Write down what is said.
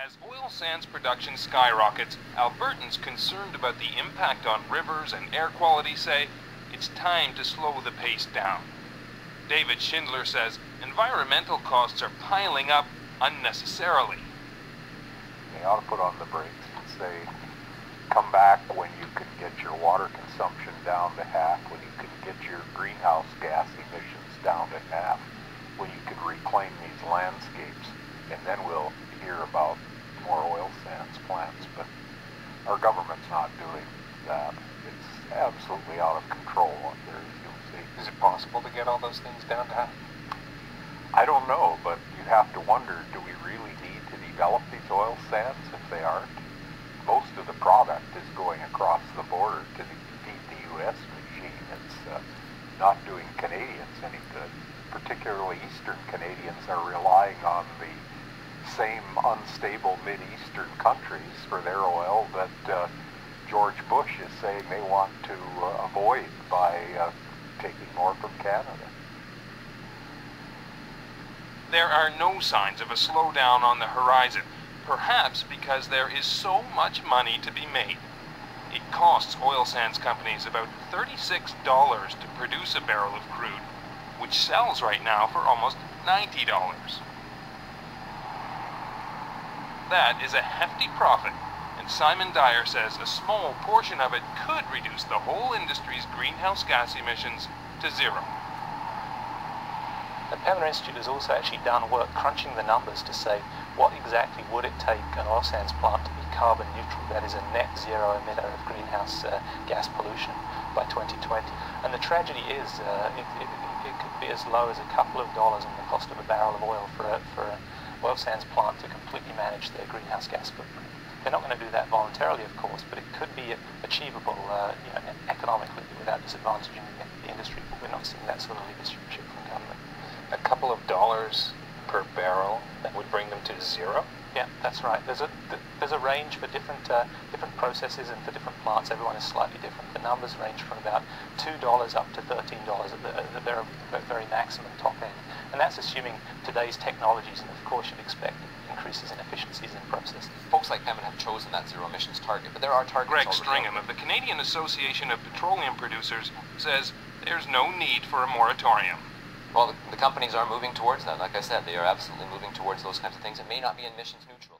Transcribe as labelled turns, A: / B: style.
A: As oil sands production skyrockets, Albertans concerned about the impact on rivers and air quality say it's time to slow the pace down. David Schindler says environmental costs are piling up unnecessarily.
B: They ought to put on the brakes and say, come back when you can get your water consumption down to half, when you can get your greenhouse gas emissions down to half, when you can reclaim these landscapes, and then we'll hear about more oil sands plants. But our government's not doing that. It's absolutely out of control under, you'll see.
C: Is it possible to get all those things down to half?
B: I don't know, but you have to wonder, do we really need to develop these oil sands if they aren't? Most of the product is going across the border to feed the U.S. machine. It's not doing Canadians any good. Particularly Eastern Canadians are relying on the same unstable mid-Eastern countries for their oil that George Bush is saying they want to avoid by taking more from Canada.
A: There are no signs of a slowdown on the horizon, perhaps because there is so much money to be made. It costs oil sands companies about $36 to produce a barrel of crude, which sells right now for almost $90. That is a hefty profit, and Simon Dyer says a small portion of it could reduce the whole industry's greenhouse gas emissions to zero.
D: The Pamela Institute has also actually done work crunching the numbers to say what exactly would it take an oil sands plant to be carbon neutral, that is a net zero emitter of greenhouse gas pollution by 2020. And the tragedy is it could be as low as a couple of dollars in the cost of a barrel of oil for an oil sands plant to completely manage their greenhouse gas footprint. They're not going to do that voluntarily, of course, but it could be achievable economically without disadvantaging the industry. But we're not seeing that sort of leadership from government.
C: A couple of dollars per barrel that would bring them to zero?
D: Yeah, that's right. There's a range for different processes and for different plants. Everyone is slightly different. The numbers range from about $2 up to $13 at the very maximum top end. And that's assuming today's technologies, and of course you'd expect increases in efficiencies in processes.
E: Folks like Pembina have chosen that zero emissions target, but there are targets
A: Greg
E: already.
A: Stringham of the Canadian Association of Petroleum Producers says there's no need for a moratorium.
E: Well, the companies are moving towards that. Like I said, they are absolutely moving towards those kinds of things. It may not be emissions neutral.